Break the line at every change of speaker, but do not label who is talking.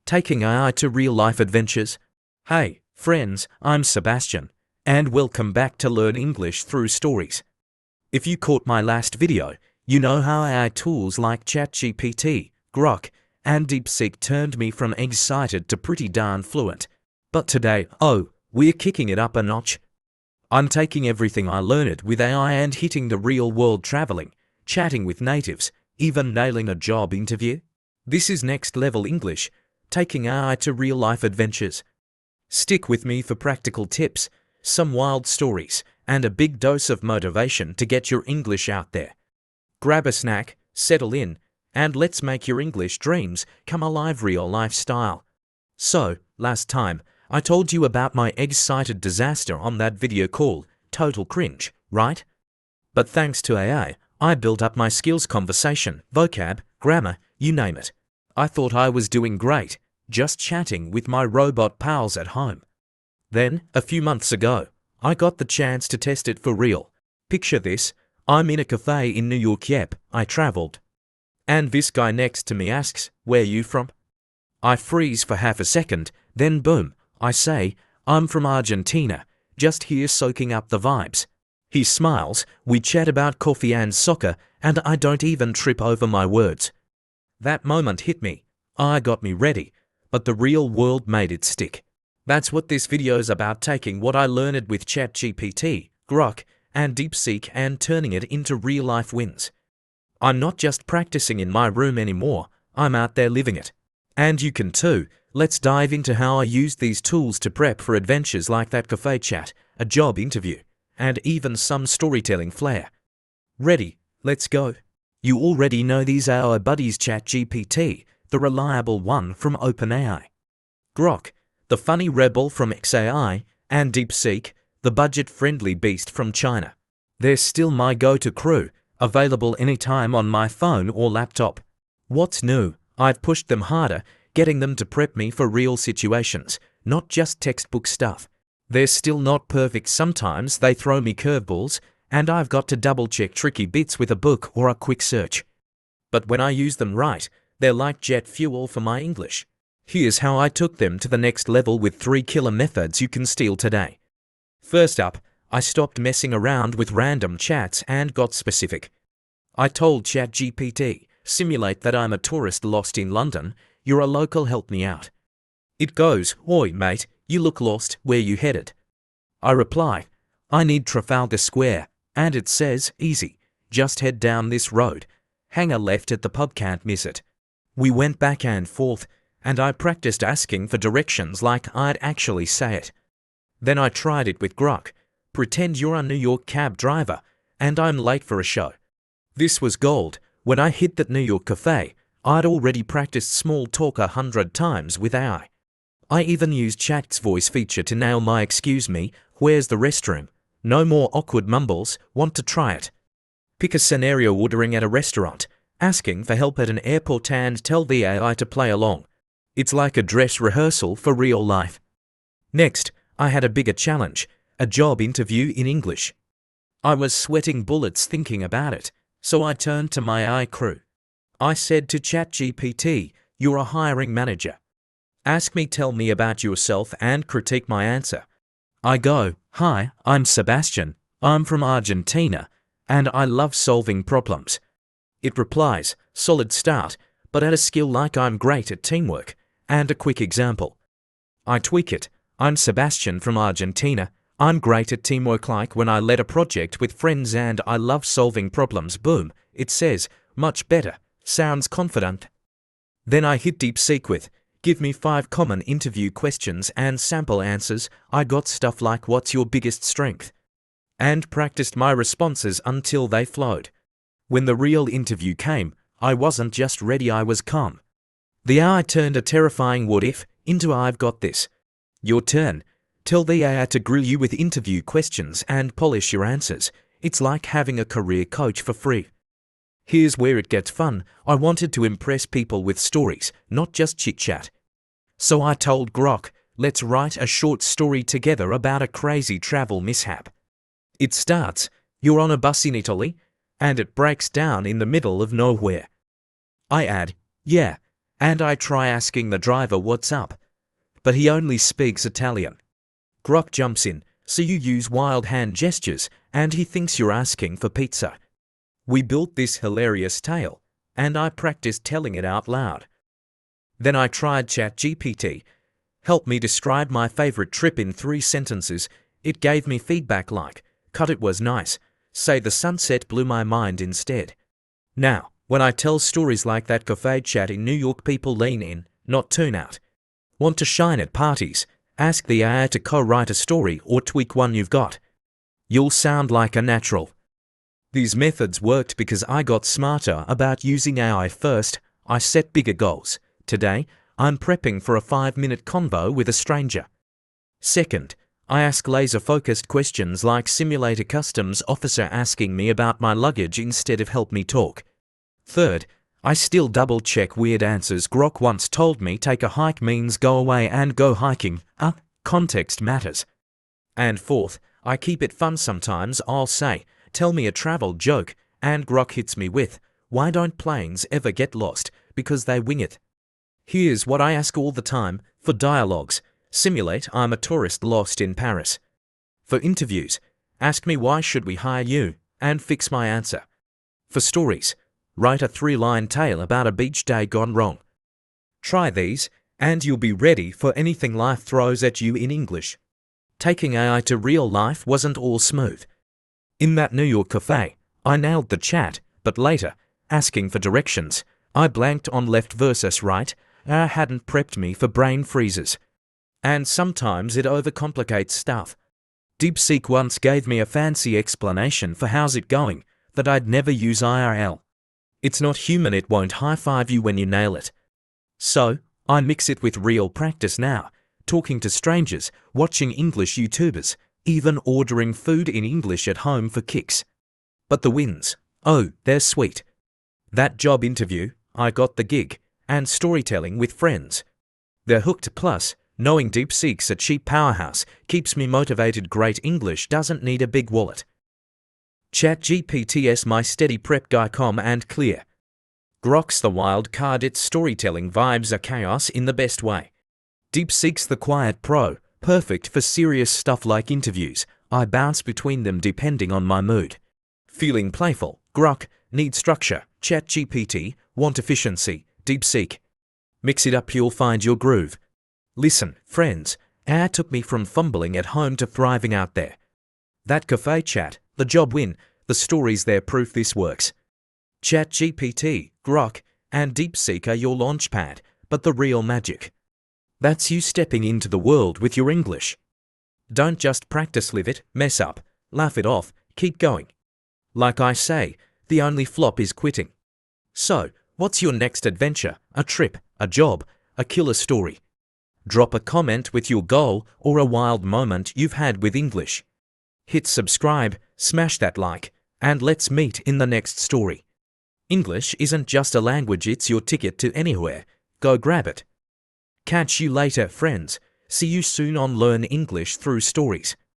taking AI to real-life adventures. Hey, friends, I'm Sebastian, and welcome back to Learn English Through Stories. If you caught my last video, you know how AI tools like ChatGPT, Grok, and DeepSeek turned me from excited to pretty darn fluent. But today, we're kicking it up a notch. I'm taking everything I learned with AI and hitting the real world, traveling, chatting with natives, even nailing a job interview. This is next level English, taking AI to real life adventures. Stick with me for practical tips, some wild stories, and a big dose of motivation to get your English out there. Grab a snack, settle in, and let's make your English dreams come alive real life style. So, last time, I told you about my excited disaster on that video call, total cringe, right? But thanks to AI, I built up my skills, conversation, vocab, grammar, you name it. I thought I was doing great, just chatting with my robot pals at home. Then, a few months ago, I got the chance to test it for real. Picture this, I'm in a cafe in New York, yep, I traveled. And this guy next to me asks, "Where you from?" I freeze for half a second, then boom, I say, "I'm from Argentina, just here soaking up the vibes." He smiles, we chat about coffee and soccer, and I don't even trip over my words. That moment hit me. Got me ready, but the real world made it stick. That's what this video's about, taking what I learned with ChatGPT, Grok, and DeepSeek and turning it into real-life wins. I'm not just practicing in my room anymore, I'm out there living it. And you can too. Let's dive into how I used these tools to prep for adventures like that cafe chat, a job interview, and even some storytelling flair. Ready? Let's go. You already know these are our buddies: ChatGPT, the reliable one from OpenAI; Grok, the funny rebel from XAI; and DeepSeek, the budget-friendly beast from China. They're still my go-to crew, available anytime on my phone or laptop. What's new? I've pushed them harder, getting them to prep me for real situations, not just textbook stuff. They're still not perfect. Sometimes they throw me curveballs, and I've got to double-check tricky bits with a book or a quick search. But when I use them right, they're like jet fuel for my English. Here's how I took them to the next level with 3 killer methods you can steal today. First up, I stopped messing around with random chats and got specific. I told ChatGPT, "Simulate that I'm a tourist lost in London. You're a local, help me out." It goes, "Oi mate, you look lost, where you headed?" I reply, "I need Trafalgar Square," and it says, "Easy, just head down this road. Hang a left at the pub, can't miss it." We went back and forth, and I practiced asking for directions like I'd actually say it. Then I tried it with Grok. Pretend you're a New York cab driver, and I'm late for a show. This was gold. When I hit that New York cafe, I'd already practiced small talk 100 times with AI. I even used Chat's voice feature to nail my "Excuse me, where's the restroom?" No more awkward mumbles. Want to try it? Pick a scenario: ordering at a restaurant, asking for help at an airport, and tell the AI to play along. It's like a dress rehearsal for real life. Next, I had a bigger challenge, a job interview in English. I was sweating bullets thinking about it, so I turned to my AI crew. I said to ChatGPT, "You're a hiring manager. Ask me, tell me about yourself, and critique my answer." I go, "Hi, I'm Sebastian. I'm from Argentina, and I love solving problems." It replies, "Solid start, but add a skill like I'm great at teamwork, and a quick example." I tweak it. "I'm Sebastian from Argentina. I'm great at teamwork, like when I led a project with friends, and I love solving problems." Boom, it says, "Much better. Sounds confident." Then I hit DeepSeek with, "Give me 5 common interview questions and sample answers." I got stuff like, "What's your biggest strength?" and practiced my responses until they flowed. When the real interview came, I wasn't just ready, I was calm. The AI turned a terrifying "what if" into "I've got this." Your turn. Tell the AI to grill you with interview questions and polish your answers. It's like having a career coach for free. Here's where it gets fun. I wanted to impress people with stories, not just chit-chat. So I told Grok, "Let's write a short story together about a crazy travel mishap." It starts, "You're on a bus in Italy," and it breaks down in the middle of nowhere. I add, "Yeah, and I try asking the driver what's up, but he only speaks Italian. Grok jumps in, so you use wild hand gestures, and he thinks you're asking for pizza. We built this hilarious tale, and I practiced telling it out loud. Then I tried ChatGPT. Help me describe my favorite trip in 3 sentences. It gave me feedback like, cut it was nice, say the sunset blew my mind instead. Now, when I tell stories like that cafe chat in New York, people lean in, not tune out. Want to shine at parties? Ask the AI to co-write a story or tweak one you've got. You'll sound like a natural. These methods worked because I got smarter about using AI first. I set bigger goals. Today, I'm prepping for a 5-minute convo with a stranger. Second, I ask laser-focused questions like simulate a customs officer asking me about my luggage instead of help me talk. Third, I still double-check weird answers. Grok once told me take a hike means go away and go hiking. Context matters. And fourth, I keep it fun. Sometimes I'll say, tell me a travel joke, and Grok hits me with, why don't planes ever get lost? Because they wing it. Here's what I ask all the time. For dialogues, simulate I'm a tourist lost in Paris. For interviews, ask me why should we hire you, and fix my answer. For stories, write a 3-line tale about a beach day gone wrong. Try these, and you'll be ready for anything life throws at you in English. Taking AI to real life wasn't all smooth. In that New York cafe, I nailed the chat, but later, asking for directions, I blanked on left versus right. AI hadn't prepped me for brain freezes. And sometimes it overcomplicates stuff. DeepSeek once gave me a fancy explanation for how's it going that I'd never use IRL. It's not human, it won't high-five you when you nail it. So, I mix it with real practice now, talking to strangers, watching English YouTubers, even ordering food in English at home for kicks. But the wins, oh, they're sweet. That job interview, I got the gig, and storytelling with friends. They're hooked. Plus, knowing DeepSeek's a cheap powerhouse keeps me motivated. Great English doesn't need a big wallet. ChatGPT's my steady prep guy, calm and clear. Grok's the wild card, its storytelling vibes are chaos in the best way. DeepSeek's the quiet pro, perfect for serious stuff like interviews. I bounce between them depending on my mood. Feeling playful, Grok, need structure, ChatGPT, want efficiency, DeepSeek. Mix it up, you'll find your groove. Listen, friends, AI took me from fumbling at home to thriving out there. That cafe chat, the job win, the stories there proof this works. ChatGPT, Grok, and DeepSeek are your launchpad, but the real magic. That's you stepping into the world with your English. Don't just practice, live it, mess up, laugh it off, keep going. Like I say, the only flop is quitting. So, what's your next adventure? A trip, a job, a killer story? Drop a comment with your goal or a wild moment you've had with English. Hit subscribe, smash that like, and let's meet in the next story. English isn't just a language, it's your ticket to anywhere. Go grab it. Catch you later, friends. See you soon on Learn English Through Stories.